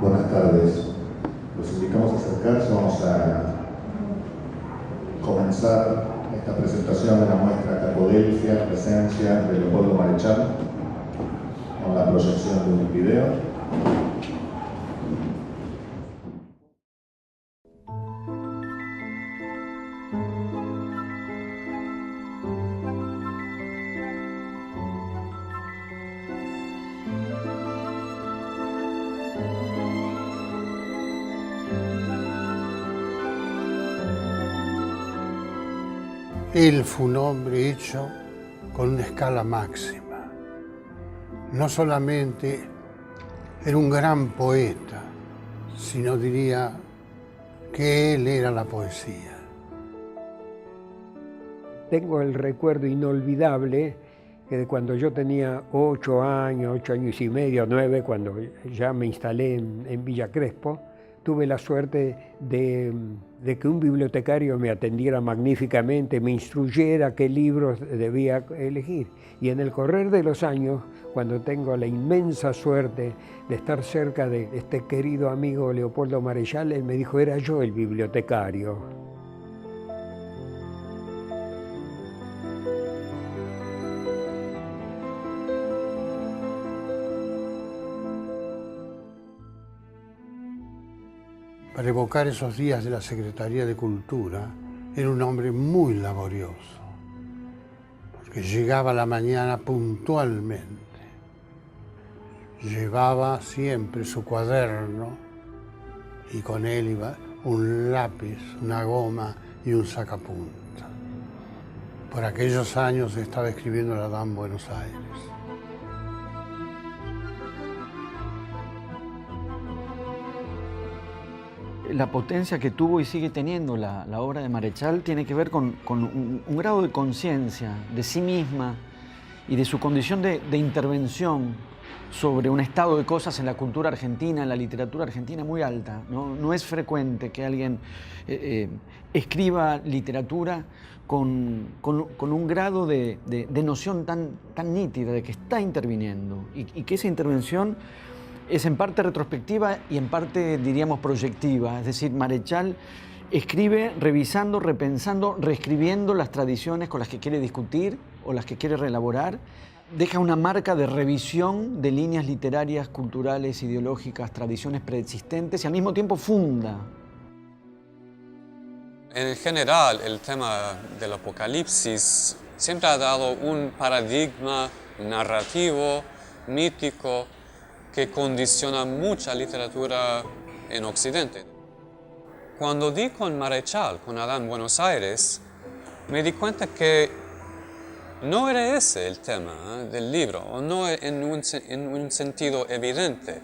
Buenas tardes. Los invitamos a acercarse. Vamos a comenzar esta presentación de la muestra Capodelfia, presencia de Leopoldo Marechal, con la proyección de un video. Él fue un hombre hecho con una escala máxima. No solamente era un gran poeta, sino diría que él era la poesía. Tengo el recuerdo inolvidable que de cuando yo tenía 8 años y medio, 9, cuando ya me instalé en Villa Crespo, tuve la suerte de que un bibliotecario me atendiera magníficamente, me instruyera qué libros debía elegir. Y en el correr de los años, cuando tengo la inmensa suerte de estar cerca de este querido amigo Leopoldo Marechal, él me dijo, era yo el bibliotecario. Para evocar esos días de la Secretaría de Cultura, era un hombre muy laborioso, porque llegaba a la mañana puntualmente. Llevaba siempre su cuaderno y con él iba un lápiz, una goma y un sacapunta. Por aquellos años estaba escribiendo la Dan Buenos Aires. La potencia que tuvo y sigue teniendo la obra de Marechal tiene que ver con un grado de conciencia de sí misma y de su condición de intervención sobre un estado de cosas en la cultura argentina, en la literatura argentina muy alta. No es frecuente que alguien escriba literatura con un grado de noción tan nítida de que está interviniendo y que esa intervención es en parte retrospectiva y en parte, diríamos, proyectiva. Es decir, Marechal escribe revisando, repensando, reescribiendo las tradiciones con las que quiere discutir o las que quiere reelaborar. Deja una marca de revisión de líneas literarias, culturales, ideológicas, tradiciones preexistentes y al mismo tiempo funda. En general, el tema del apocalipsis siempre ha dado un paradigma narrativo, mítico, que condiciona mucha literatura en Occidente. Cuando di con Marechal, con Adán Buenos Aires, me di cuenta que no era ese el tema del libro, o no en un sentido evidente.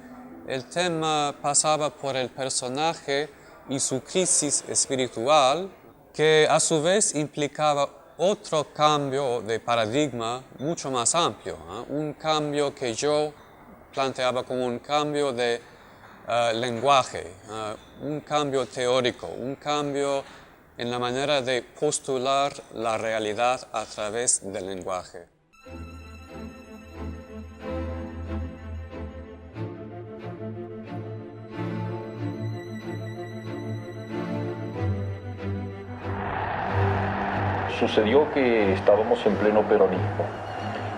El tema pasaba por el personaje y su crisis espiritual, que a su vez implicaba otro cambio de paradigma mucho más amplio, un cambio que yo planteaba como un cambio de lenguaje, un cambio teórico, un cambio en la manera de postular la realidad a través del lenguaje. Sucedió que estábamos en pleno peronismo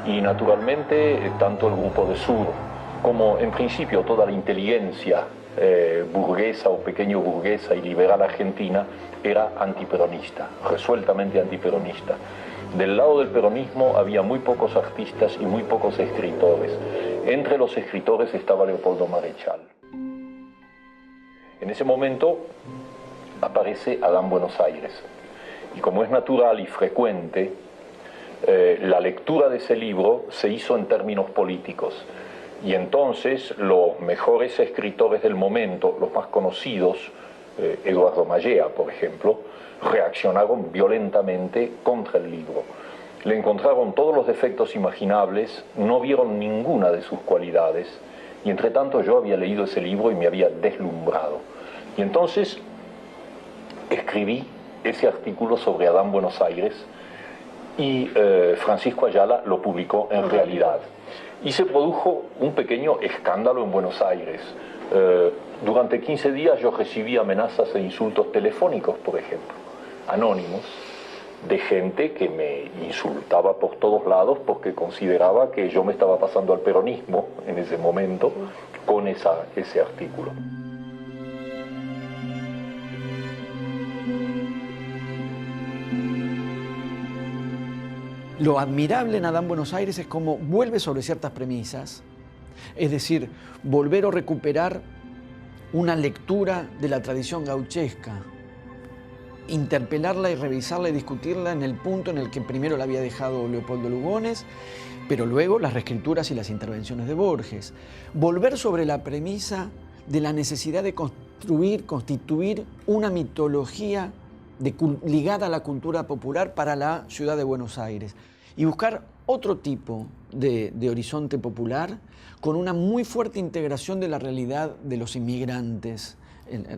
y naturalmente tanto el Grupo de Sur como en principio toda la inteligencia burguesa o pequeño burguesa y liberal argentina era antiperonista, resueltamente antiperonista. Del lado del peronismo había muy pocos artistas y muy pocos escritores. Entre los escritores estaba Leopoldo Marechal. En ese momento aparece Adán Buenos Aires. Y como es natural y frecuente, la lectura de ese libro se hizo en términos políticos. Y entonces los mejores escritores del momento, los más conocidos, Eduardo Mallea, por ejemplo, reaccionaron violentamente contra el libro. Le encontraron todos los defectos imaginables, no vieron ninguna de sus cualidades, y entre tanto yo había leído ese libro y me había deslumbrado. Y entonces escribí ese artículo sobre Adán Buenos Aires y Francisco Ayala lo publicó en Realidad. Y se produjo un pequeño escándalo en Buenos Aires. Durante 15 días yo recibí amenazas e insultos telefónicos, por ejemplo, anónimos, de gente que me insultaba por todos lados porque consideraba que yo me estaba pasando al peronismo en ese momento con ese artículo. Lo admirable en Adán Buenos Aires es cómo vuelve sobre ciertas premisas, es decir, volver o recuperar una lectura de la tradición gauchesca, interpelarla y revisarla y discutirla en el punto en el que primero la había dejado Leopoldo Lugones, pero luego las reescrituras y las intervenciones de Borges. Volver sobre la premisa de la necesidad de constituir una mitología ligada a la cultura popular para la ciudad de Buenos Aires y buscar otro tipo de horizonte popular con una muy fuerte integración de la realidad de los inmigrantes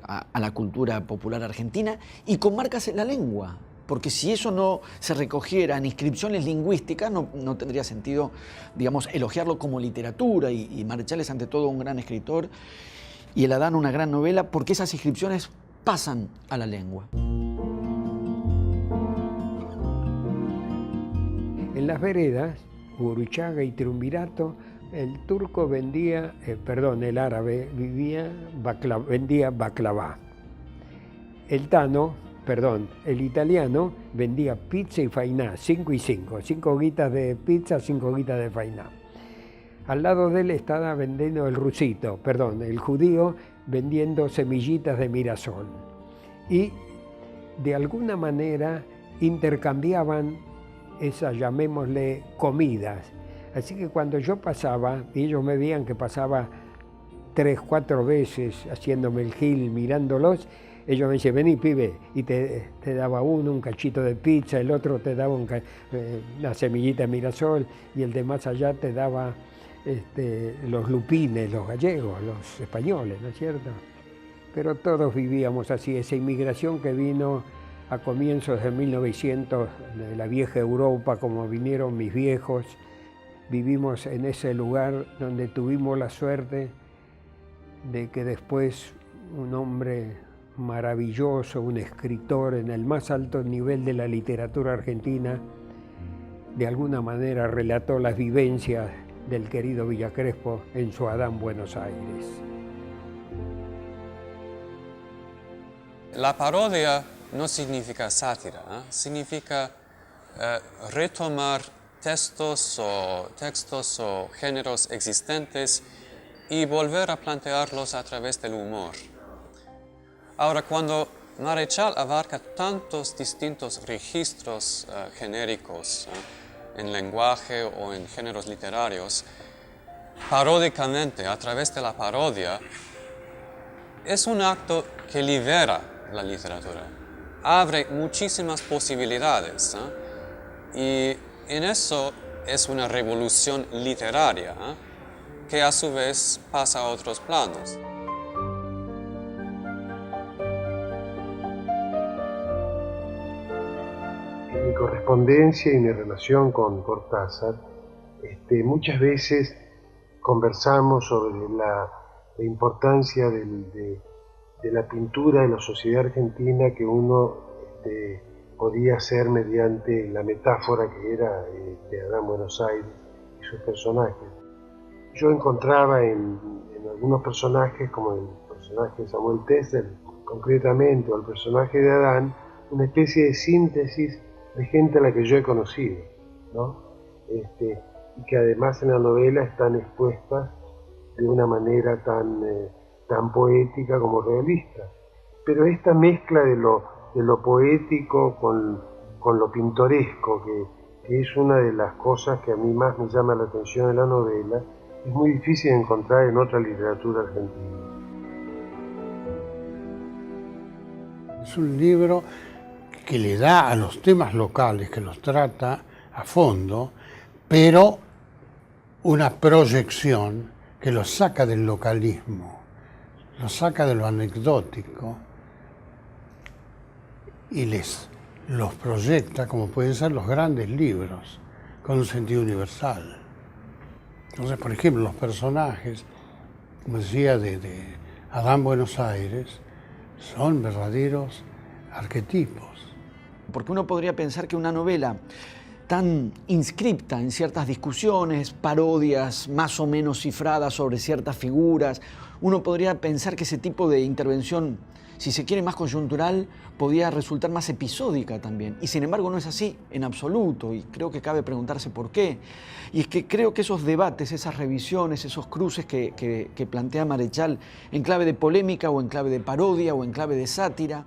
a la cultura popular argentina y con marcas en la lengua, porque si eso no se recogiera en inscripciones lingüísticas no tendría sentido, digamos, elogiarlo como literatura y Marechal es ante todo un gran escritor y El Adán una gran novela porque esas inscripciones pasan a la lengua. En las veredas, Gurruchaga y Triunvirato, el turco vendía, el árabe vendía baklava. El italiano vendía pizza y fainá, 5 y 5, 5 guitas de pizza, 5 guitas de fainá. Al lado de él estaba vendiendo el judío vendiendo semillitas de mirasol. Y de alguna manera intercambiaban esas, llamémosle, comidas. Así que cuando yo pasaba, y ellos me veían que pasaba 3, 4 veces haciéndome el gil, mirándolos, ellos me decían, vení pibe, y te daba uno un cachito de pizza, el otro te daba una semillita de mirasol, y el de más allá te daba los lupines, los gallegos, los españoles, ¿no es cierto? Pero todos vivíamos así, esa inmigración que vino a comienzos de 1900, de la vieja Europa, como vinieron mis viejos, vivimos en ese lugar donde tuvimos la suerte de que después un hombre maravilloso, un escritor en el más alto nivel de la literatura argentina, de alguna manera relató las vivencias del querido Villa Crespo en su Adán Buenos Aires. La parodia no significa sátira, ¿eh? Significa retomar textos o géneros existentes y volver a plantearlos a través del humor. Ahora, cuando Marechal abarca tantos distintos registros genéricos en lenguaje o en géneros literarios, paródicamente, a través de la parodia, es un acto que libera la literatura, abre muchísimas posibilidades, y en eso es una revolución literaria que a su vez pasa a otros planos. En mi correspondencia y mi relación con Cortázar, muchas veces conversamos sobre la importancia de la pintura de la sociedad argentina que uno podía hacer mediante la metáfora que era de Adán Buenos Aires y sus personajes. Yo encontraba en algunos personajes, como el personaje de Samuel Tesser, concretamente, o el personaje de Adán, una especie de síntesis de gente a la que yo he conocido, ¿no? Y que además en la novela están expuestas de una manera tan poética como realista. Pero esta mezcla de lo poético con lo pintoresco, que es una de las cosas que a mí más me llama la atención de la novela, es muy difícil de encontrar en otra literatura argentina. Es un libro que le da a los temas locales, que los trata a fondo, pero una proyección que los saca del localismo, los saca de lo anecdótico y los proyecta como pueden ser los grandes libros, con un sentido universal. Entonces, por ejemplo, los personajes, como decía, de Adán Buenos Aires, son verdaderos arquetipos. Porque uno podría pensar que una novela tan inscripta en ciertas discusiones, parodias más o menos cifradas sobre ciertas figuras, uno podría pensar que ese tipo de intervención, si se quiere más coyuntural, podía resultar más episódica también. Y sin embargo no es así en absoluto, y creo que cabe preguntarse por qué. Y es que creo que esos debates, esas revisiones, esos cruces que plantea Marechal en clave de polémica o en clave de parodia o en clave de sátira,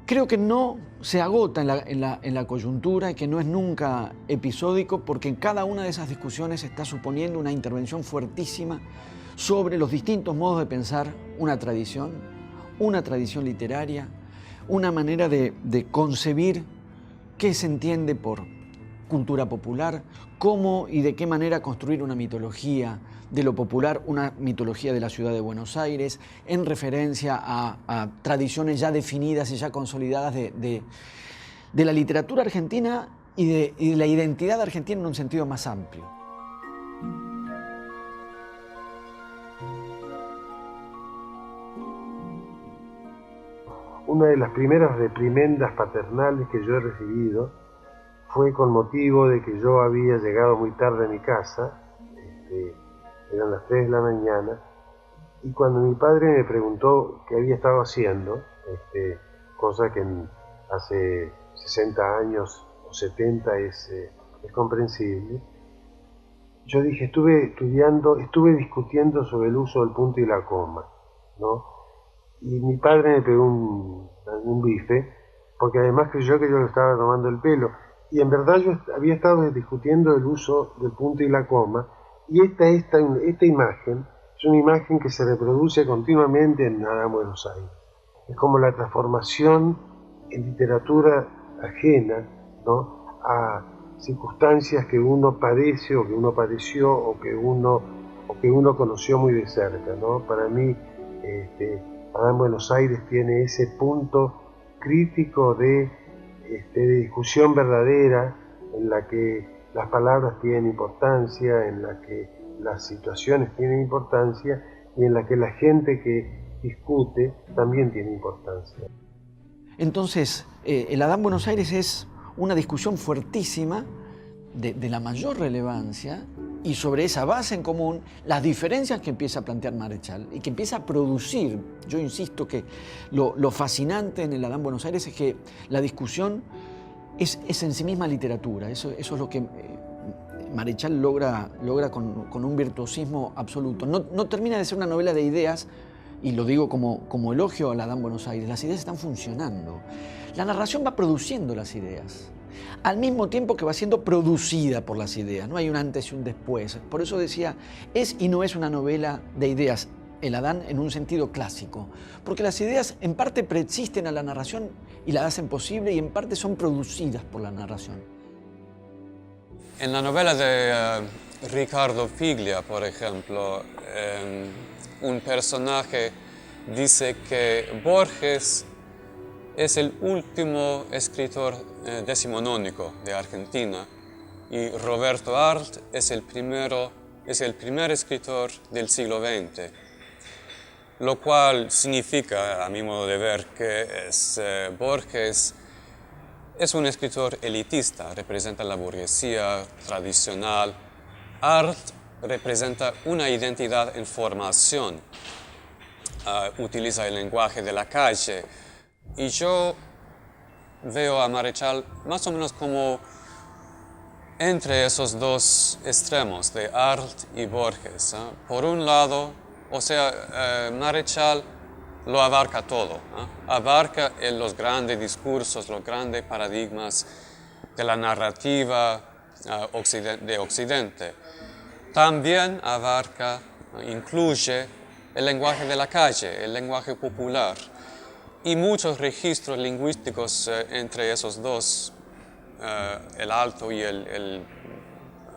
creo que no se agota en la coyuntura y que no es nunca episódico, porque en cada una de esas discusiones está suponiendo una intervención fuertísima sobre los distintos modos de pensar una tradición literaria, una manera de concebir qué se entiende por cultura popular, cómo y de qué manera construir una mitología de lo popular, una mitología de la ciudad de Buenos Aires, en referencia a tradiciones ya definidas y ya consolidadas de la literatura argentina y de la identidad argentina en un sentido más amplio. Una de las primeras reprimendas paternales que yo he recibido fue con motivo de que yo había llegado muy tarde a mi casa, eran las 3 de la mañana, y cuando mi padre me preguntó qué había estado haciendo, cosa que hace 60 años o 70 es comprensible, yo dije, estuve discutiendo sobre el uso del punto y la coma, ¿no? Y mi padre me pegó un bife, porque además creyó que yo le estaba tomando el pelo. Y en verdad yo había estado discutiendo el uso del punto y la coma, y esta imagen es una imagen que se reproduce continuamente en Adán Buenos Aires. Es como la transformación en literatura ajena, ¿no?, a circunstancias que uno padece o que uno padeció o que uno conoció muy de cerca, ¿no? Para mí, Adán Buenos Aires tiene ese punto crítico de discusión verdadera, en la que las palabras tienen importancia, en la que las situaciones tienen importancia y en la que la gente que discute también tiene importancia. Entonces, el Adán Buenos Aires es una discusión fuertísima de la mayor relevancia, y sobre esa base en común, las diferencias que empieza a plantear Marechal y que empieza a producir. Yo insisto que lo fascinante en el Adán Buenos Aires es que la discusión es en sí misma literatura. Eso es lo que Marechal logra con un virtuosismo absoluto. No termina de ser una novela de ideas, y lo digo como elogio al Adán Buenos Aires. Las ideas están funcionando. La narración va produciendo las ideas, al mismo tiempo que va siendo producida por las ideas. No hay un antes y un después. Por eso decía, es y no es una novela de ideas, el Adán en un sentido clásico. Porque las ideas en parte preexisten a la narración y la hacen posible, y en parte son producidas por la narración. En la novela de Ricardo Piglia, por ejemplo, un personaje dice que Borges es el último escritor decimonónico de Argentina y Roberto Arlt es el primer escritor del siglo XX, lo cual significa, a mi modo de ver, que Borges es un escritor elitista, representa la burguesía tradicional. Arlt representa una identidad en formación, utiliza el lenguaje de la calle. Y yo veo a Marechal más o menos como entre esos dos extremos, de Arlt y Borges. Por un lado, Marechal lo abarca todo, abarca los grandes discursos, los grandes paradigmas de la narrativa de Occidente. También incluye el lenguaje de la calle, el lenguaje popular, y muchos registros lingüísticos entre esos dos, el alto y el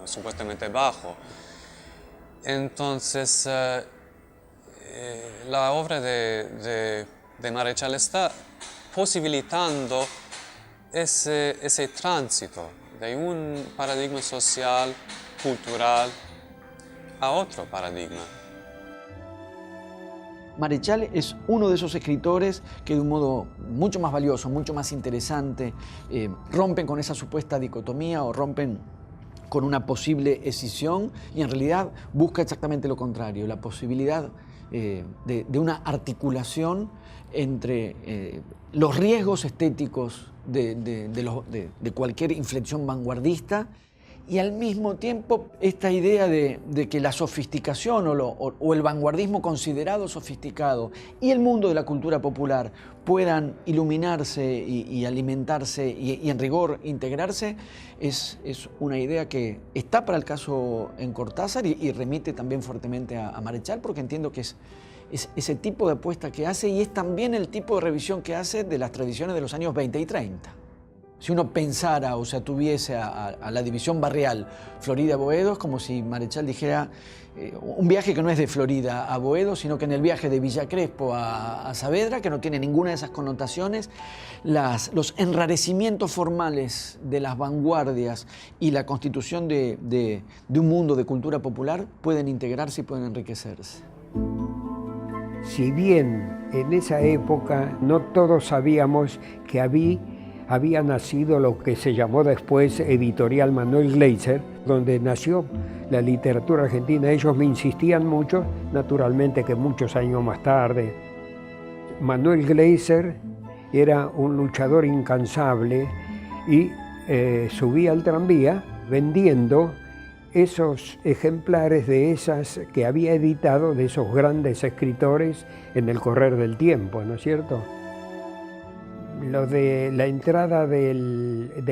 supuestamente bajo. Entonces, la obra de Marechal está posibilitando ese tránsito de un paradigma social, cultural, a otro paradigma. Marechal es uno de esos escritores que de un modo mucho más valioso, mucho más interesante, rompen con esa supuesta dicotomía o rompen con una posible escisión y en realidad busca exactamente lo contrario, la posibilidad de una articulación entre los riesgos estéticos de cualquier inflexión vanguardista y al mismo tiempo esta idea de que la sofisticación o el vanguardismo considerado sofisticado y el mundo de la cultura popular puedan iluminarse y alimentarse y en rigor integrarse, es una idea que está para el caso en Cortázar y remite también fuertemente a Marechal, porque entiendo que es ese tipo de apuesta que hace y es también el tipo de revisión que hace de las tradiciones de los años 20 y 30. Si uno pensara o se atuviese a la división barrial Florida-Boedo, es como si Marechal dijera un viaje que no es de Florida a Boedo, sino que en el viaje de Villa Crespo a Saavedra, que no tiene ninguna de esas connotaciones, los enrarecimientos formales de las vanguardias y la constitución de un mundo de cultura popular pueden integrarse y pueden enriquecerse. Si bien en esa época no todos sabíamos que había nacido lo que se llamó después Editorial Manuel Gleiser, donde nació la literatura argentina. Ellos me insistían mucho, naturalmente que muchos años más tarde. Manuel Gleiser era un luchador incansable y subía al tranvía vendiendo esos ejemplares de esas que había editado de esos grandes escritores en el correr del tiempo, ¿no es cierto? Lo de la entrada de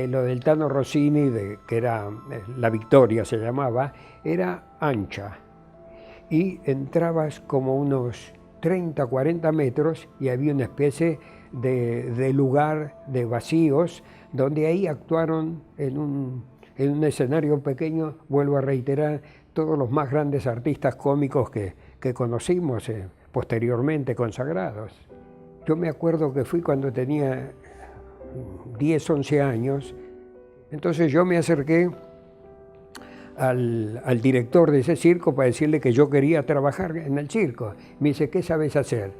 lo del Tano Rossini, que era La Victoria se llamaba, era ancha y entrabas como unos 30, 40 metros y había una especie de lugar de vacíos donde ahí actuaron en un escenario pequeño, vuelvo a reiterar, todos los más grandes artistas cómicos que conocimos posteriormente consagrados. Yo me acuerdo que fui cuando tenía 10, 11 años, entonces yo me acerqué al director de ese circo para decirle que yo quería trabajar en el circo. Me dice, ¿qué sabes hacer?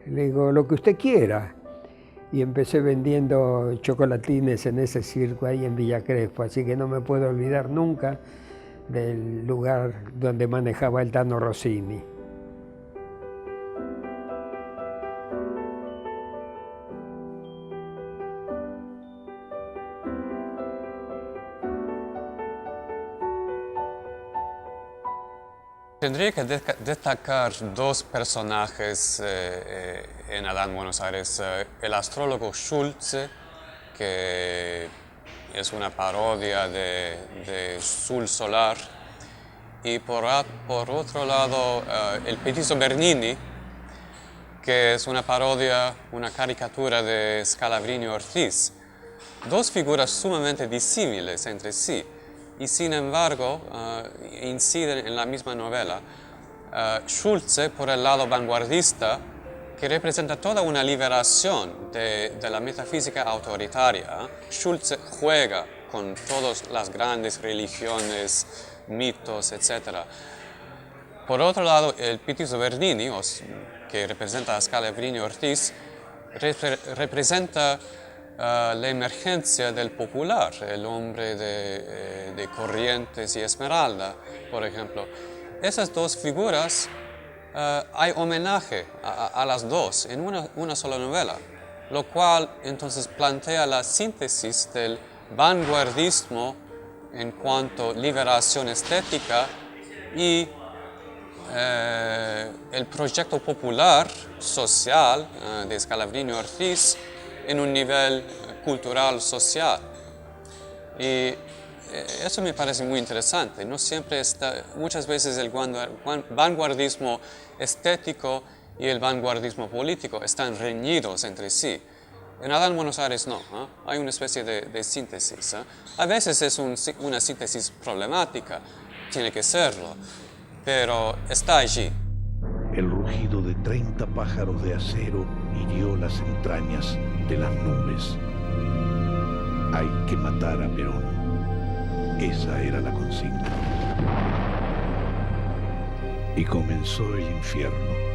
Le digo, lo que usted quiera. Y empecé vendiendo chocolatines en ese circo ahí en Villa Crespo, así que no me puedo olvidar nunca del lugar donde manejaba el Tano Rossini. Tendría que destacar dos personajes en Adán Buenos Aires. El astrólogo Schulze, que es una parodia de Sul Solar, y por otro lado el Petiso Bernini, que es una parodia, una caricatura de Scalabrini Ortiz. Dos figuras sumamente disímiles entre sí. Y sin embargo inciden en la misma novela. Schulze, por el lado vanguardista, que representa toda una liberación de la metafísica autoritaria. Schulze juega con todas las grandes religiones, mitos, etc. Por otro lado, el Petiso Bernini, que representa a Scalabrini Ortiz, representa la emergencia del popular, el hombre de Corrientes y Esmeralda, por ejemplo. Esas dos figuras, hay homenaje a las dos en una sola novela, lo cual entonces plantea la síntesis del vanguardismo en cuanto a liberación estética y el proyecto popular, social de Scalabrini Ortiz en un nivel cultural, social. Y eso me parece muy interesante. No siempre muchas veces el vanguardismo estético y el vanguardismo político están reñidos entre sí. En Adán Buenos Aires no, hay una especie de síntesis. A veces es una síntesis problemática, tiene que serlo, pero está allí. El rugido de 30 pájaros de acero hirió las entrañas de las nubes. Hay que matar a Perón. Esa era la consigna. y comenzó el infierno.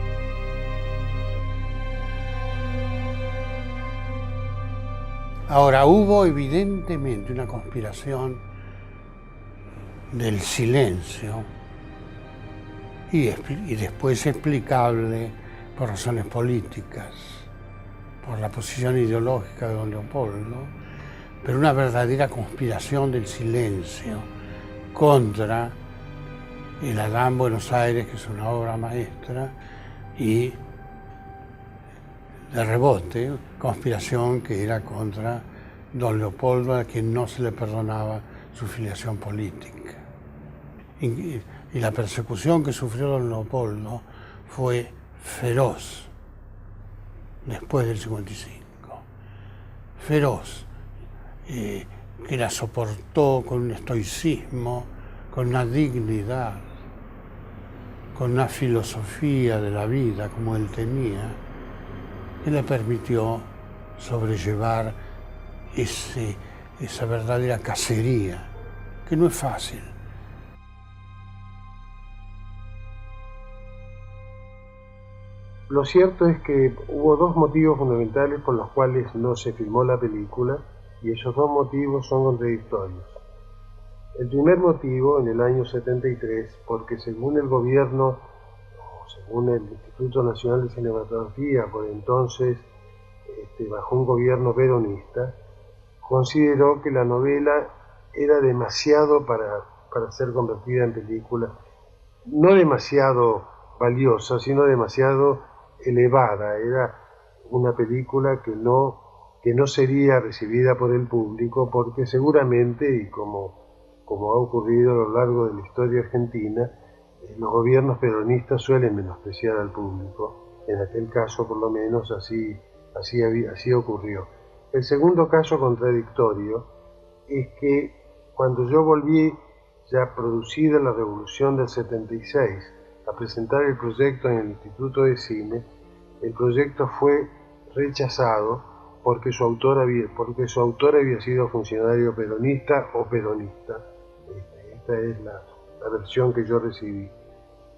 Ahora, hubo evidentemente una conspiración del silencio y después explicable por razones políticas, por la posición ideológica de don Leopoldo, pero una verdadera conspiración del silencio contra el Adán Buenos Aires, que es una obra maestra, y de rebote, conspiración que era contra don Leopoldo, a quien no se le perdonaba su filiación política. Y la persecución que sufrió don Leopoldo fue feroz después del 55, feroz, que la soportó con un estoicismo, con una dignidad, con una filosofía de la vida como él tenía, que le permitió sobrellevar esa verdadera cacería, que no es fácil. Lo cierto es que hubo dos motivos fundamentales por los cuales no se filmó la película, y esos dos motivos son contradictorios. El primer motivo, en el año 73, porque según el gobierno, o según el Instituto Nacional de Cinematografía, por entonces, bajo un gobierno peronista, consideró que la novela era demasiado para ser convertida en película, no demasiado valiosa, sino demasiado elevada. Era una película que no sería recibida por el público, porque seguramente, y como ha ocurrido a lo largo de la historia argentina, los gobiernos peronistas suelen menospreciar al público. En aquel caso, por lo menos, así ocurrió. El segundo caso contradictorio es que cuando yo volví, ya producida la Revolución del 76, a presentar el proyecto en el Instituto de Cine, el proyecto fue rechazado porque su autor había sido funcionario peronista o peronista. Esta es la versión que yo recibí.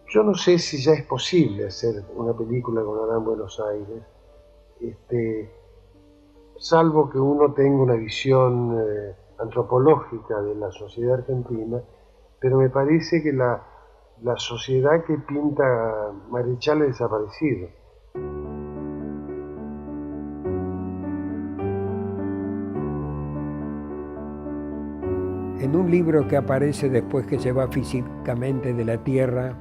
Yo no sé si ya es posible hacer una película con Adán Buenos Aires, salvo que uno tenga una visión antropológica de la sociedad argentina, pero me parece que la sociedad que pinta Marechal ha desaparecido. En un libro que aparece después que se va físicamente de la Tierra,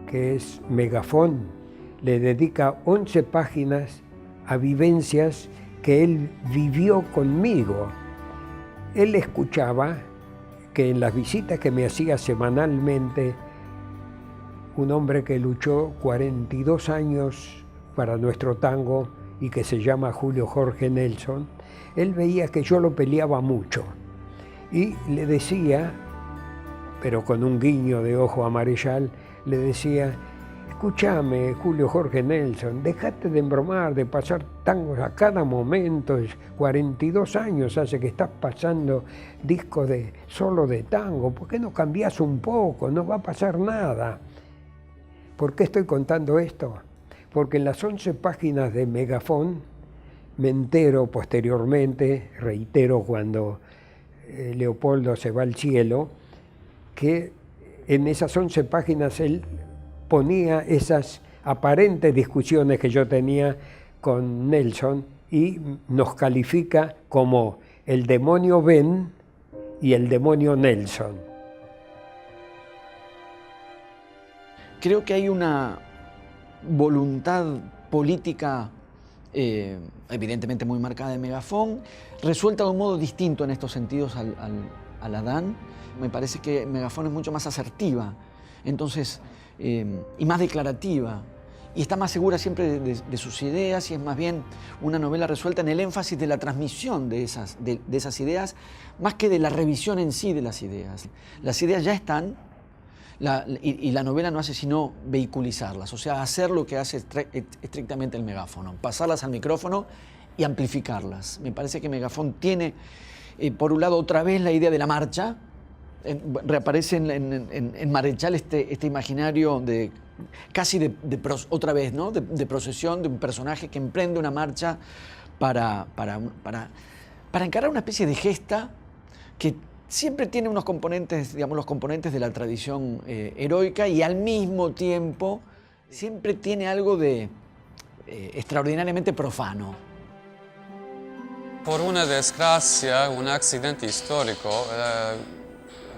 que es Megafón, le dedica 11 páginas a vivencias que él vivió conmigo. Él escuchaba que en las visitas que me hacía semanalmente, un hombre que luchó 42 años para nuestro tango y que se llama Julio Jorge Nelson, él veía que yo lo peleaba mucho y le decía, pero con un guiño de ojo a Marechal, le decía: escúchame, Julio Jorge Nelson, dejate de embromar, de pasar tangos a cada momento. 42 años hace que estás pasando discos solo de tango. ¿Por qué no cambias un poco? No va a pasar nada. ¿Por qué estoy contando esto? Porque en las 11 páginas de Megafón me entero posteriormente, reitero cuando Leopoldo se va al cielo, que en esas 11 páginas él ponía esas aparentes discusiones que yo tenía con Nelson y nos califica como el demonio Ben y el demonio Nelson. Creo que hay una voluntad política evidentemente muy marcada de Megafón, resuelta de un modo distinto en estos sentidos al Adán. Me parece que Megafón es mucho más asertiva, entonces, y más declarativa, y está más segura siempre de sus ideas, y es más bien una novela resuelta en el énfasis de la transmisión de esas ideas, más que de la revisión en sí de las ideas. Las ideas ya están, y la novela no hace sino vehiculizarlas, o sea, hacer lo que hace estrictamente el megáfono, pasarlas al micrófono y amplificarlas. Me parece que Megafón tiene, por un lado, otra vez la idea de la marcha, reaparece en Marechal este imaginario de casi otra vez, ¿no? De procesión de un personaje que emprende una marcha para encarar una especie de gesta que siempre tiene unos componentes, digamos, los componentes de la tradición heroica, y al mismo tiempo siempre tiene algo de extraordinariamente profano. Por una desgracia, un accidente histórico,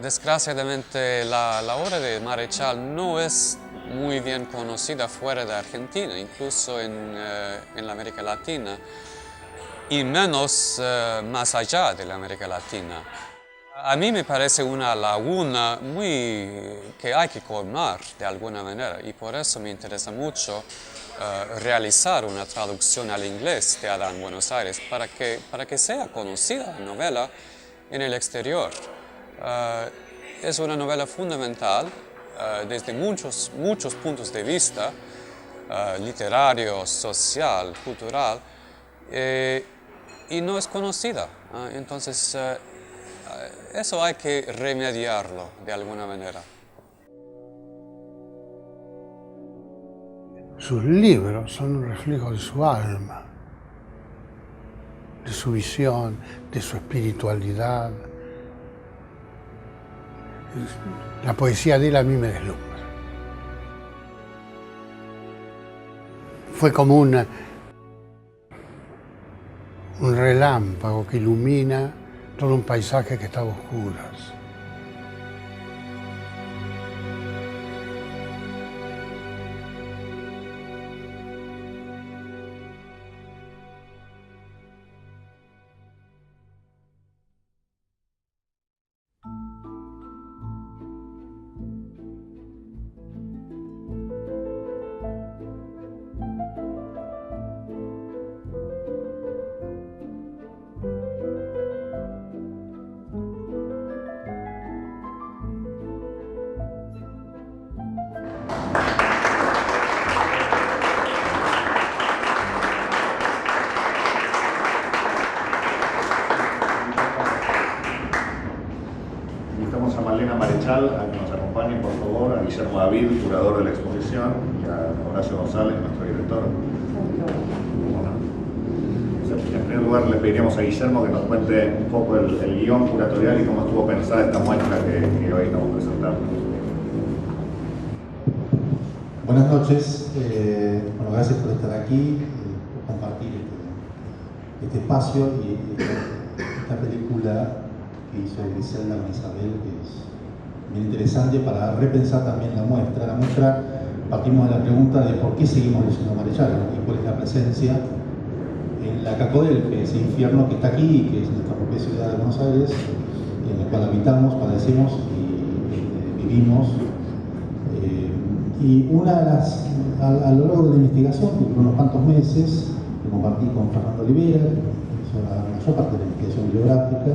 desgraciadamente la obra de Marechal no es muy bien conocida fuera de Argentina, incluso en la América Latina, y menos más allá de la América Latina. A mí me parece una laguna que hay que colmar de alguna manera, y por eso me interesa mucho realizar una traducción al inglés de Adán Buenos Aires para que sea conocida la novela en el exterior. Es una novela fundamental desde muchos puntos de vista, literario, social, cultural, y no es conocida. Entonces, eso hay que remediarlo de alguna manera. Sus libros son un reflejo de su alma, de su visión, de su espiritualidad. La poesía de él a mí me deslumbra. Fue como un relámpago que ilumina todo un paisaje que estaba a oscuras. Invitamos a Malena Marechal a que nos acompañe, por favor, a Guillermo David, curador de la exposición, y a Horacio González, nuestro director. En primer lugar, le pediríamos a Guillermo que nos cuente un poco el guión curatorial y cómo estuvo pensada esta muestra que hoy estamos presentando. Buenas noches, bueno, gracias por estar aquí, por compartir este espacio y esta película que hizo Griselda con Isabel, que es bien interesante para repensar también la muestra. La muestra, partimos de la pregunta de por qué seguimos leyendo Marechal y cuál es la presencia en la Cacodelfe, ese infierno que está aquí, que es nuestra propia ciudad de Buenos Aires, en el cual habitamos, padecemos y vivimos. Y una de las, a lo largo de la investigación, que duró unos cuantos meses, que compartí con Fernando Olivera, que hizo la mayor parte de la investigación bibliográfica,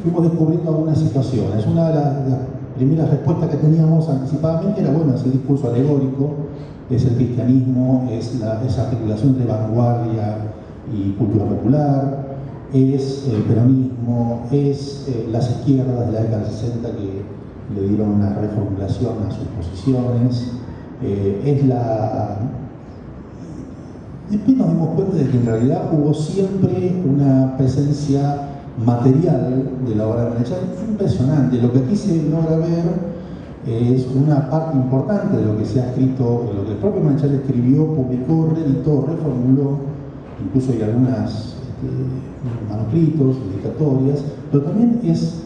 fuimos descubriendo algunas situaciones. Una de las primeras respuestas que teníamos anticipadamente era, bueno, es el discurso alegórico, es el cristianismo, es esa articulación entre vanguardia y cultura popular, es el peronismo, es las izquierdas de la década del 60 que le dieron una reformulación a sus posiciones, es la... Después nos dimos cuenta de que en realidad hubo siempre una presencia material de la obra de Marechal. Fue impresionante. Lo que aquí se logra ver es una parte importante de lo que se ha escrito, de lo que el propio Marechal escribió, publicó, reeditó, reformuló, incluso hay algunos manuscritos, dedicatorias, pero también es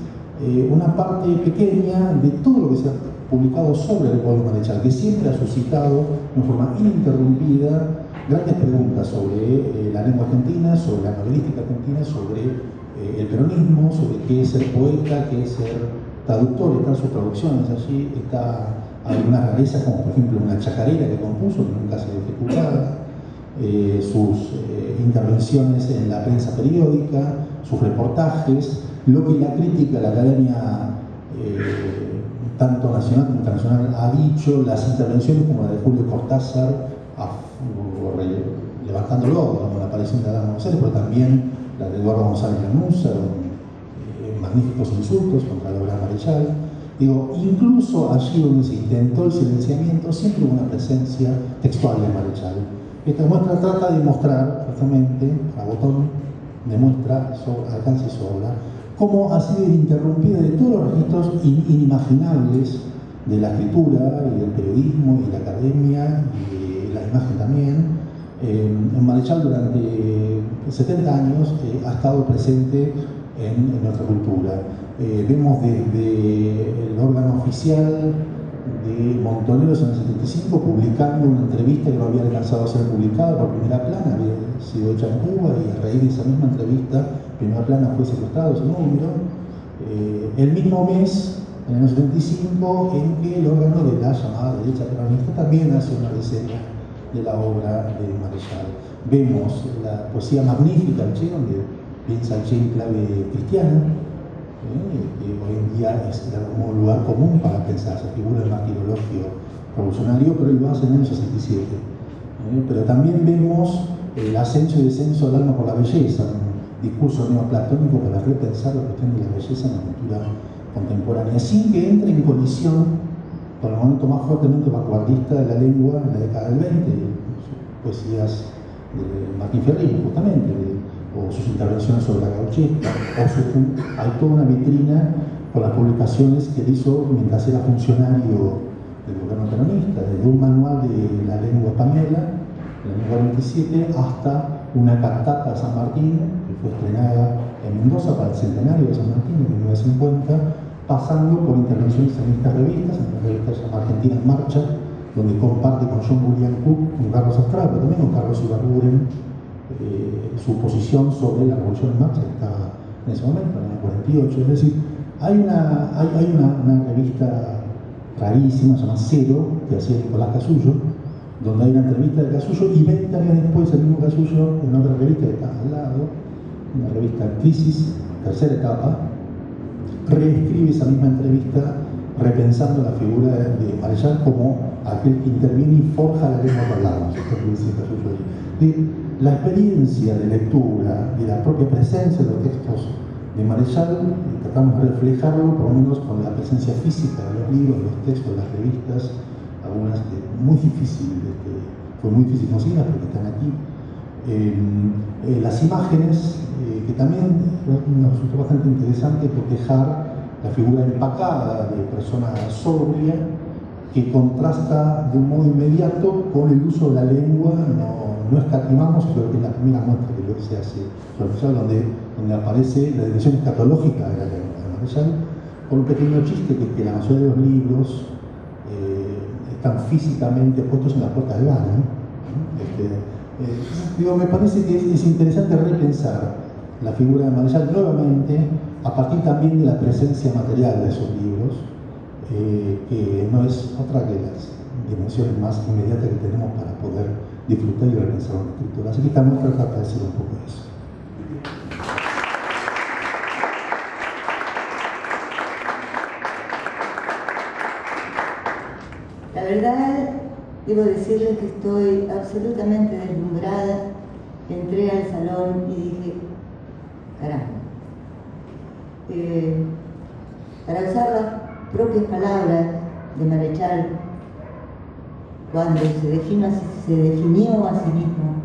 una parte pequeña de todo lo que se ha publicado sobre el pueblo Marechal, que siempre ha suscitado de forma ininterrumpida grandes preguntas sobre la lengua argentina, sobre la novelística argentina, sobre el peronismo, sobre qué es ser poeta, qué es ser traductor. Están sus traducciones allí, está algunas rarezas como por ejemplo una chacarera que compuso, que nunca se ejecutada, sus intervenciones en la prensa periódica, sus reportajes, lo que la crítica, la academia tanto nacional como internacional ha dicho, las intervenciones como la de Julio Cortázar, levantándolo con la aparición de Adán Buenos Aires, pero también la de Eduardo González Lanuza, magníficos insultos contra la obra Marechal. Digo, incluso allí donde se intentó el silenciamiento, siempre hubo una presencia textual de Marechal. Esta muestra trata de mostrar, justamente, a botón, demuestra su alcance y su obra, cómo ha sido interrumpida de todos los registros inimaginables de la escritura y del periodismo y la academia y la imagen también. Marechal durante 70 años ha estado presente en nuestra cultura. Vemos desde el órgano oficial de Montoneros en el 75 publicando una entrevista que no había alcanzado a ser publicada por Primera Plana, había sido hecha en Cuba, y a raíz de esa misma entrevista Primera Plana fue secuestrado ese número. El mismo mes, en el año 75, en que el órgano de la llamada derecha peronista también hace una reseña de la obra de Marechal. Vemos la poesía magnífica del Che, donde piensa el Che en clave cristiana, que hoy en día es como un lugar común para pensar, se figura el martirologio revolucionario, pero lo hace en el año 67. Pero también vemos el ascenso y descenso del alma por la belleza, un discurso neoplatónico para repensar la cuestión de la belleza en la cultura contemporánea, sin que entre en colisión con el momento más fuertemente vanguardista de la lengua en la década del 20, poesías de Martín Fierro, justamente, o sus intervenciones sobre la gauchesca, hay toda una vitrina con las publicaciones que él hizo mientras era funcionario del gobierno peronista, desde un manual de la lengua española, en el año 47, hasta una cantata de San Martín, que fue estrenada en Mendoza para el centenario de San Martín en 1950, pasando por intervenciones en estas revistas, en la revista se llama Argentina en Marcha, donde comparte con John William Cook, con Carlos Astrada, pero también con Carlos Ibarguren, su posición sobre la Revolución en Marcha, que estaba en ese momento, en el 48. Es decir, hay una revista rarísima, se llama Cero, que hacía Nicolás Casullo, donde hay una entrevista de Casullo, y 20 años después el mismo Casullo, en otra revista que está al lado, una revista Crisis, tercera etapa, reescribe esa misma entrevista repensando la figura de Marechal como aquel que interviene y forja la lengua parlada. La experiencia de lectura y la propia presencia de los textos de Marechal, tratamos de reflejarlo por lo menos con la presencia física de los libros, de los textos, de las revistas, algunas muy difíciles, fue muy difícil conseguirlas porque están aquí. Las imágenes, que también nos resultó bastante interesante cotejar la figura empacada de persona sobria, que contrasta de un modo inmediato con el uso de la lengua. No escatimamos, creo que es la primera muestra que luego se hace sobre Marechal, donde aparece la dimensión escatológica de la lengua de Marechal, con un pequeño chiste, que es que la mayoría de los libros están físicamente puestos en la puerta del baño. Me parece que es interesante repensar la figura de Marechal nuevamente a partir también de la presencia material de esos libros, que no es otra que las dimensiones más inmediatas que tenemos para poder disfrutar y repensar una escritura. Así que esta muestra trata de hacer un poco de eso. La verdad, debo decirles que estoy absolutamente deslumbrada. Entré al salón y dije, caramba, para usar las propias palabras de Marechal, cuando se definió a sí mismo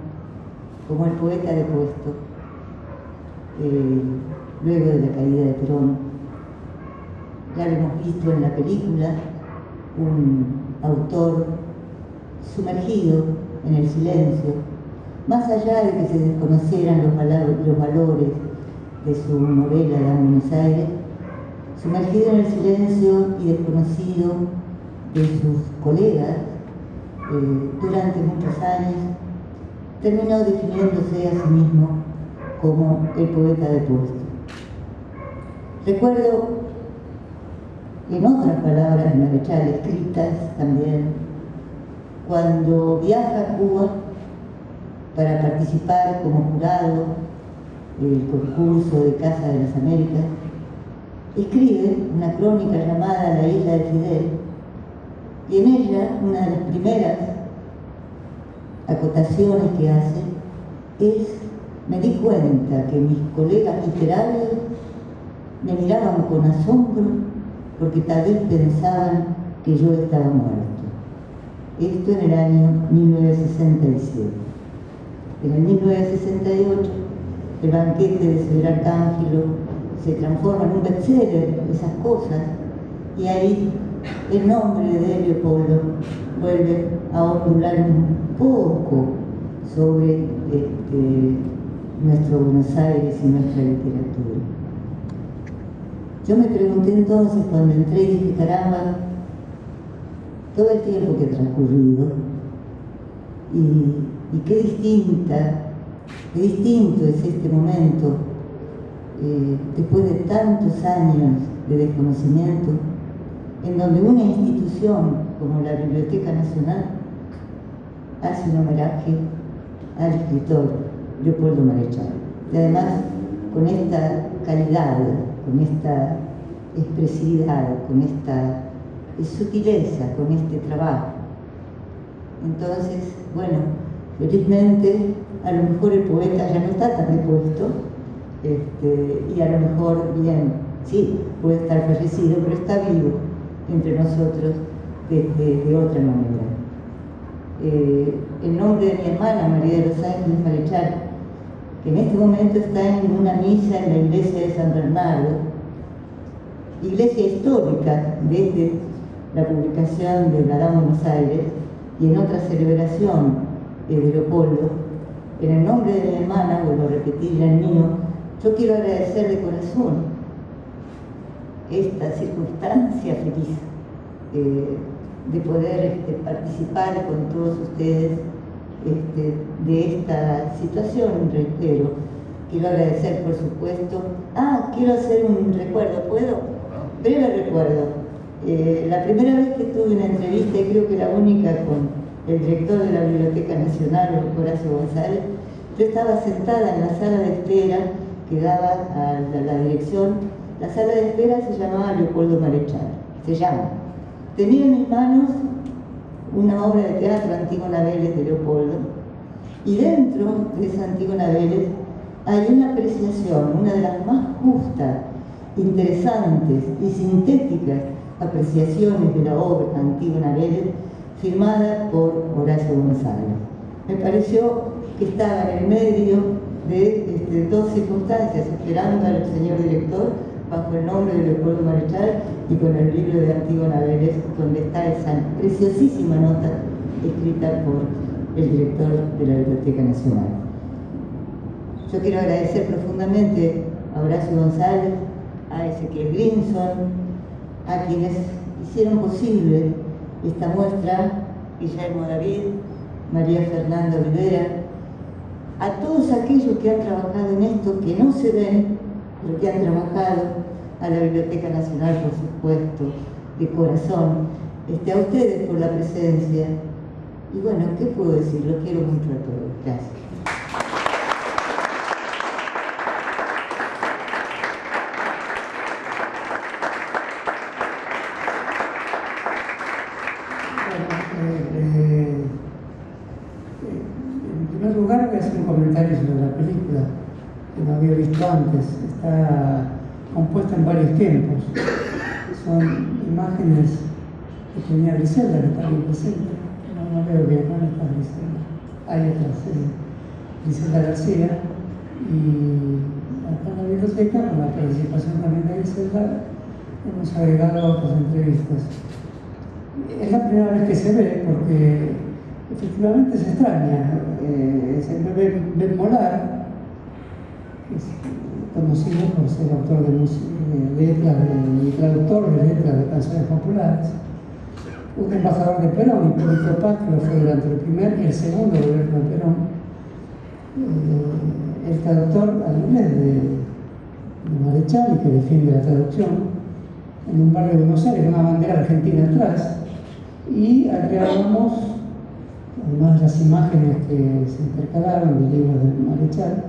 como el poeta depuesto, luego de la caída de Perón, ya lo hemos visto en la película, un autor sumergido en el silencio, más allá de que se desconocieran los valores de su novela de Buenos Aires, sumergido en el silencio y desconocido de sus colegas durante muchos años, terminó definiéndose a sí mismo como el poeta depuesto. Recuerdo, en otras palabras de Marechal, escritas también, cuando viaja a Cuba para participar como jurado del concurso de Casa de las Américas, escribe una crónica llamada La isla de Fidel, y en ella una de las primeras acotaciones que hace es: me di cuenta que mis colegas literarios me miraban con asombro porque tal vez pensaban que yo estaba muerto. Esto en el año 1967. En el 1968, el banquete de Cedro Arcángelo se transforma en un bestseller, esas cosas, y ahí el nombre de Leopoldo vuelve a ondular un poco sobre nuestro Buenos Aires y nuestra literatura. Yo me pregunté entonces, cuando entré, y dije, caramba, todo el tiempo que ha transcurrido, y qué distinto es este momento, después de tantos años de desconocimiento, en donde una institución como la Biblioteca Nacional hace un homenaje al escritor Leopoldo Marechal. Y además, con esta calidad, con esta expresividad, con esta sutileza, con este trabajo. Entonces, bueno, felizmente, a lo mejor el poeta ya no está tan depuesto, y a lo mejor, bien, sí, puede estar fallecido, pero está vivo entre nosotros de otra manera. El nombre de mi hermana, María de los Ángeles Marechal, que en este momento está en una misa en la iglesia de San Bernardo, iglesia histórica desde la publicación de Bladán Buenos Aires, y en otra celebración de Leopoldo. En el nombre de mi hermana, vuelvo a repetir, el mío, yo quiero agradecer de corazón esta circunstancia feliz de poder participar con todos ustedes de esta situación, reitero. Quiero agradecer, por supuesto. Quiero hacer un recuerdo, ¿puedo? Breve recuerdo. La primera vez que tuve una entrevista, y creo que la única, con el director de la Biblioteca Nacional, Horacio González, yo estaba sentada en la sala de espera que daba a la dirección. La sala de espera se llamaba Leopoldo Marechal, se llama. Tenía en mis manos una obra de teatro, Antígona Vélez, de Leopoldo, y dentro de esa Antígona Vélez hay una apreciación, una de las más justas, interesantes y sintéticas apreciaciones de la obra Antígona Vélez, firmada por Horacio González. Me pareció que estaba en el medio de dos circunstancias, esperando al señor director, bajo el nombre de Leopoldo Marechal y con el libro de Antígona Vélez, donde está esa preciosísima nota escrita por el director de la Biblioteca Nacional. Yo quiero agradecer profundamente a Horacio González, a Ezequiel Grimson, a quienes hicieron posible esta muestra, Guillermo David, María Fernanda Olivera, a todos aquellos que han trabajado en esto, que no se ven, pero que han trabajado, a la Biblioteca Nacional, por supuesto, de corazón, a ustedes por la presencia. Y bueno, ¿qué puedo decir? Los quiero mucho a todos. Gracias. En primer lugar, voy a hacer un comentario sobre la película que no había visto antes. Está compuesta en varios tiempos. Son imágenes que tenía Griselda, que está bien presente. No veo bien, no está Griselda. Hay otras, Griselda García. Y acá en la biblioteca, con la participación también de Griselda, hemos agregado otras entrevistas. Es la primera vez que se ve, porque efectivamente se extraña. Siempre Ben Molar, que es conocido por ser autor de letras y traductor de letras de canciones populares, un embajador de Perón, Hipólito Paz, que lo fue durante el primer y el segundo gobierno de Perón, el traductor al inglés de Marechal, y que defiende la traducción en un barrio de Buenos Aires, una bandera argentina atrás, y agregamos, además de las imágenes que se intercalaron del libro de Marechal,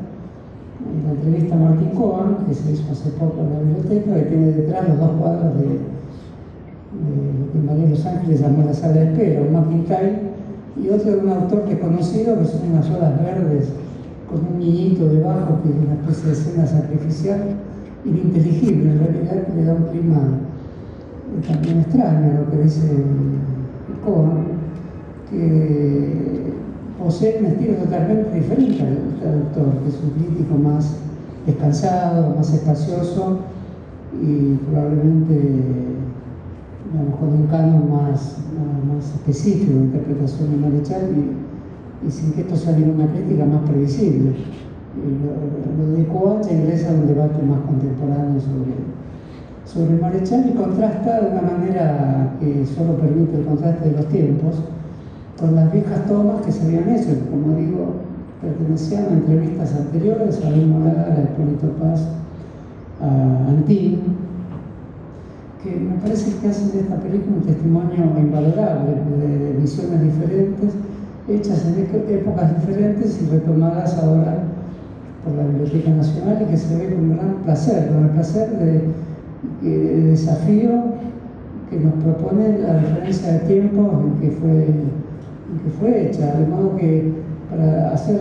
la entrevista a Martín Cohen, que se hizo hace poco en la biblioteca, que tiene detrás los dos cuadros de lo que María de los Ángeles llamó la sala de espera, un Macintyre, y otro de un autor que es conocido, que son unas olas verdes con un niñito debajo, que es una especie de escena sacrificial, ininteligible en realidad, que le da un clima también extraño lo que dice Cohen, que posee un estilo totalmente diferente al traductor, que es un crítico más descansado, más espacioso y probablemente, digamos, con un canon más específico de interpretación de Marechal y sin que esto sea ninguna crítica, más previsible. Lo de Cohen ya ingresa a un debate más contemporáneo sobre Marechal y contrasta de una manera que solo permite el contraste de los tiempos con las viejas tomas que se habían hecho, que, como digo, pertenecían a entrevistas anteriores a Abel Moraga, a Hipólito Paz, a Antín, que me parece que hacen de esta película un testimonio invalorable de visiones diferentes, hechas en épocas diferentes y retomadas ahora por la Biblioteca Nacional, y que se ve con gran placer, con el placer de desafío que nos propone la diferencia de tiempo en que fue hecha, de modo que para hacer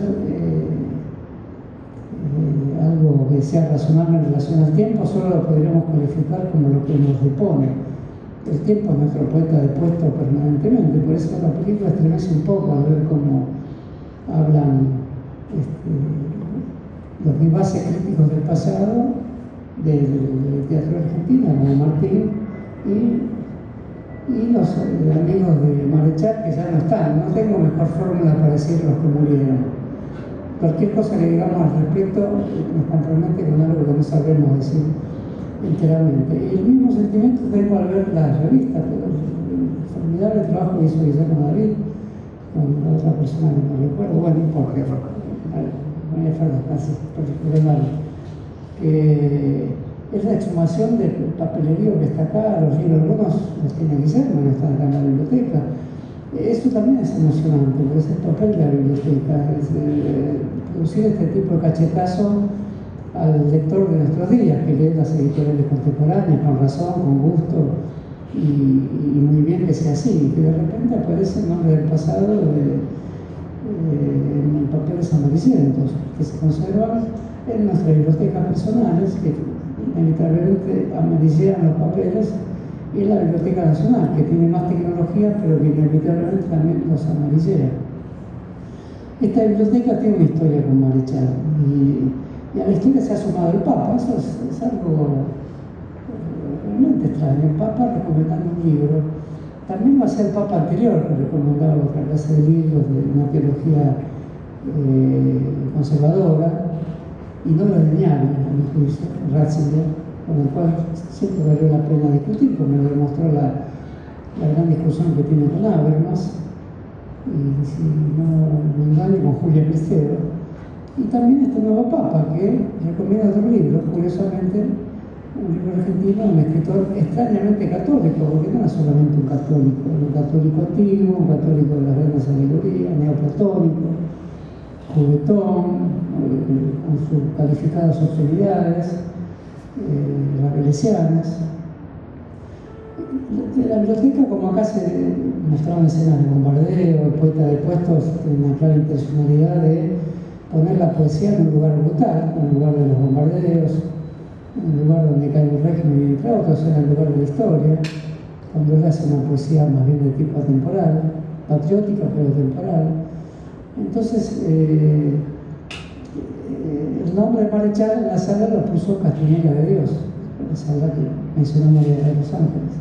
algo que sea razonable en relación al tiempo solo lo podríamos calificar como lo que nos depone. El tiempo es nuestro poeta depuesto permanentemente, por eso la película estremece un poco al ver cómo hablan los vivaces críticos del pasado del teatro argentino, como Martín, y los amigos de Marechal, que ya no están. No tengo mejor fórmula para decir los que murieron. Cualquier cosa que digamos al respecto nos compromete con algo que no sabemos decir enteramente. Y el mismo sentimiento tengo al ver las revistas, el formidable trabajo que hizo Guillermo David con otra persona que no recuerdo, bueno, no importa, María Fernández, casi, es la exhumación del papelerío que está acá, los libros algunos los tiene Guillermo, no están acá en la biblioteca. Eso también es emocionante, porque es el papel de la biblioteca, es producir este tipo de cachetazo al lector de nuestros días, que lee las editoriales contemporáneas con razón, con gusto, y muy bien que sea así, que de repente aparece el nombre del pasado en papeles amarillentos, que se conservan en nuestras bibliotecas personales, que inevitablemente amarillean los papeles, y en la Biblioteca Nacional, que tiene más tecnología, pero que inevitablemente también los amarillea. Esta biblioteca tiene una historia con Marechal, y a la historia se ha sumado el Papa. Eso es algo realmente extraño. El Papa recomendando un libro. También va a ser el Papa anterior que recomendaba otra clase de libros de una teología conservadora y no desdeñable, a mi juicio, Ratzinger, con el cual siempre valió la pena discutir, como lo demostró la gran discusión que tiene con Habermas, y si no me engaño, con Julia Cristero. Y también este nuevo Papa, que recomienda otro libro, curiosamente, un libro argentino, un escritor extrañamente católico, porque no es solamente un católico antiguo, un católico de las grandes alegorías, neoplatónico, juguetón, con sus calificadas obscenidades, rabelesianas. La biblioteca, como acá se mostraban escenas de bombardeo, el poeta de puestos tiene una clara intencionalidad de poner la poesía en un lugar brutal, en el lugar de los bombardeos, en el lugar donde cae un régimen y entre otros, en el lugar de la historia, cuando él hace una poesía más bien de tipo atemporal, patriótica pero temporal. Entonces, el nombre de Marechal en la sala lo puso Castiñera de Dios, la sala que mencionó María de los Ángeles.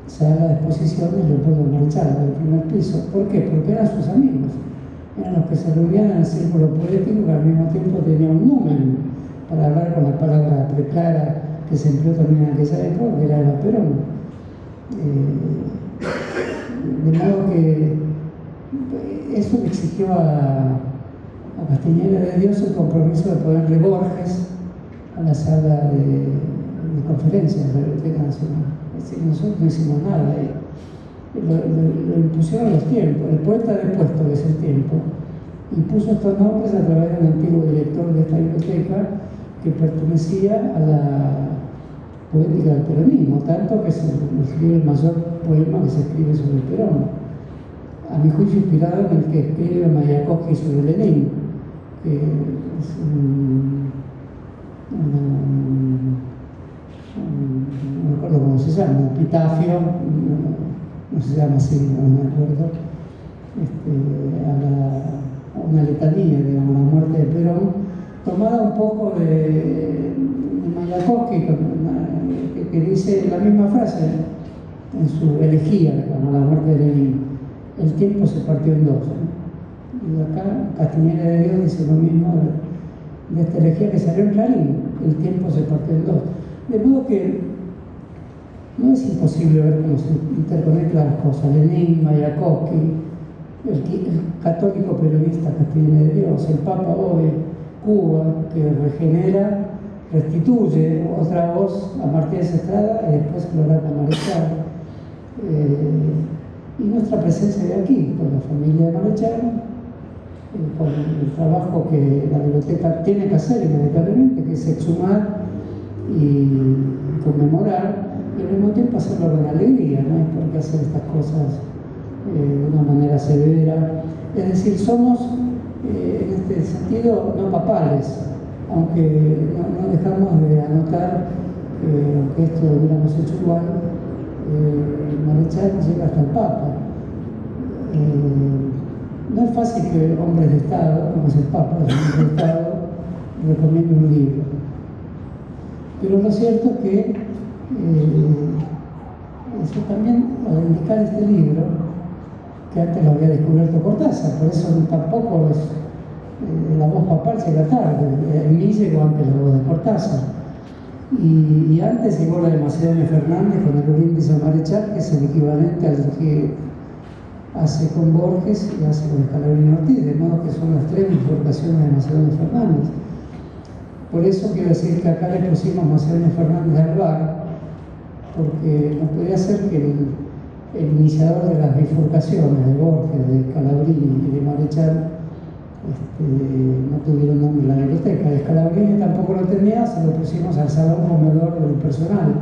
Sala de exposiciones Leopoldo Marechal, del primer piso. ¿Por qué? Porque eran sus amigos. Eran los que se reunían en el círculo poético, que al mismo tiempo tenía un numen para hablar con la palabra preclara que se empleó también en aquella época, que era Eva Perón. De modo que eso le exigió a Castiñera de Dios el compromiso de ponerle Borges a la sala de conferencias de la Biblioteca Nacional. Es decir, nosotros no hicimos nada ahí. Lo impusieron los tiempos. El poeta del puesto, que es el tiempo, impuso estos nombres a través de un antiguo director de esta biblioteca que pertenecía a la poética del peronismo, tanto que se escribe el mayor poema que se escribe sobre Perón, a mi juicio inspirado en el que escribe Mayakovsky sobre Lenin, que es no me acuerdo cómo se llama, epitafio, no se llama así, no me acuerdo, a una letanía, digamos, la muerte de Perón, tomada un poco de Mayakovsky, que dice la misma frase en su elegía, digamos, la muerte de Lenin: el tiempo se partió en dos, ¿no? Y acá Castiñera de Dios dice lo mismo de esta elegía que salió en Clarín: el tiempo se partió en dos. De modo que no es imposible ver cómo se interconectan las cosas. Lenin, Mayakovsky, el católico peronista Castiñera de Dios, el Papa hoy, Cuba, que regenera, restituye otra voz a Martínez Estrada y después Florata Marechal. Y nuestra presencia de aquí, con la familia de Marechal, con el trabajo que la biblioteca tiene que hacer inevitablemente, que es exhumar y conmemorar, y al mismo tiempo hacerlo con alegría, no hay por qué hacer estas cosas de una manera severa. Es decir, somos en este sentido no papales, aunque no dejamos de anotar que aunque esto lo hubiéramos hecho igual, Marechal llega hasta el Papa. No es fácil que hombres de Estado, como es el Papa, el hombre de Estado, recomienden un libro. Pero lo cierto es que eso también, al indicar este libro, que antes lo había descubierto Cortázar, por eso tampoco es la voz papal llega tarde. En mí llegó antes la voz de Cortázar. Y antes llegó la de Macedonio Fernández con el brindis a Marechal, que es el equivalente al que hace con Borges y hace con Scalabrini Ortiz, de modo que son las tres bifurcaciones de Macedonio Fernández. Por eso quiero decir que acá le pusimos Macedonio Fernández al bar, porque no podía ser que el iniciador de las bifurcaciones de Borges, de Scalabrini y de Marechal no tuviera un nombre en la biblioteca. De Scalabrini tampoco lo tenía, se lo pusimos al salón comedor del personal.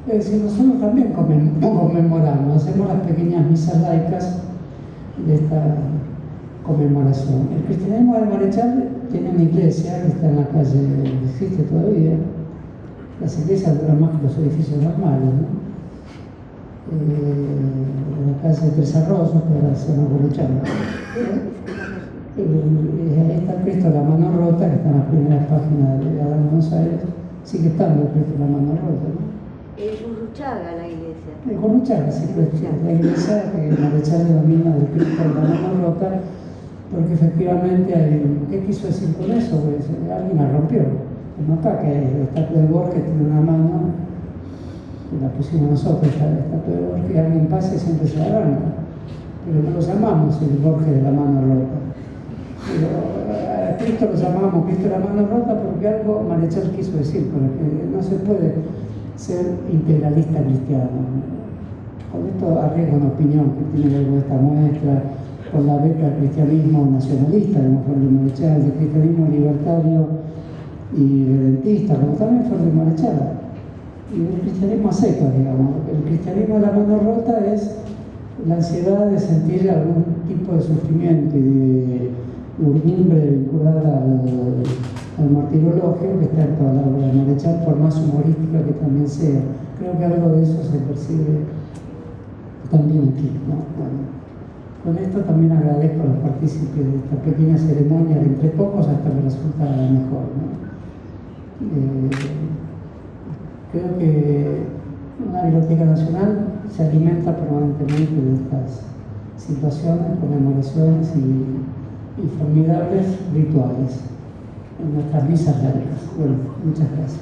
Es decir, nosotros también conmemoramos, hacemos las pequeñas misas laicas de esta conmemoración. El cristianismo de Marechal tiene una iglesia que está en la calle, existe todavía. Las iglesias duran más que los edificios normales, ¿no? En la calle de Tres Arroyos, para hacernos aprovechando. Ahí está el Cristo de la Mano Rota, que está en las primeras páginas de Adán Buenos Aires. Sigue estando el Cristo de la Mano Rota, ¿no? Es Gurruchaga la iglesia. Es Gurruchaga, sí, la iglesia que Marechal denomina del Cristo de la Mano Rota, porque efectivamente, ¿qué quiso decir con eso? Pues alguien la rompió. Como acá, que la estatua de Borges tiene una mano, la pusimos nosotros, la estatua de Borges, y alguien pasa y siempre se arranca. Pero no lo llamamos el Borges de la Mano Rota. Pero a Cristo lo llamamos Cristo de la Mano Rota porque algo Marechal quiso decir, porque no se puede ser integralista cristiano. Con esto arriesgo una opinión que tiene que ver con esta muestra, con la beca del cristianismo nacionalista, como fue el de Marechal, del cristianismo libertario y redentista, como también fue el de Marechal, y del cristianismo asceto, digamos. El cristianismo de la mano rota es la ansiedad de sentir algún tipo de sufrimiento y de urdimbre vinculada al martirologio que está en toda la obra de Marechal, por más humorística que también sea. Creo que algo de eso se percibe también aquí, ¿no? Bueno, con esto también agradezco a los partícipes de esta pequeña ceremonia, que entre pocos hasta me resulta mejor, ¿no? Creo que una biblioteca nacional se alimenta permanentemente de estas situaciones, conmemoraciones y formidables rituales en nuestras misas laicas. Bueno, muchas gracias.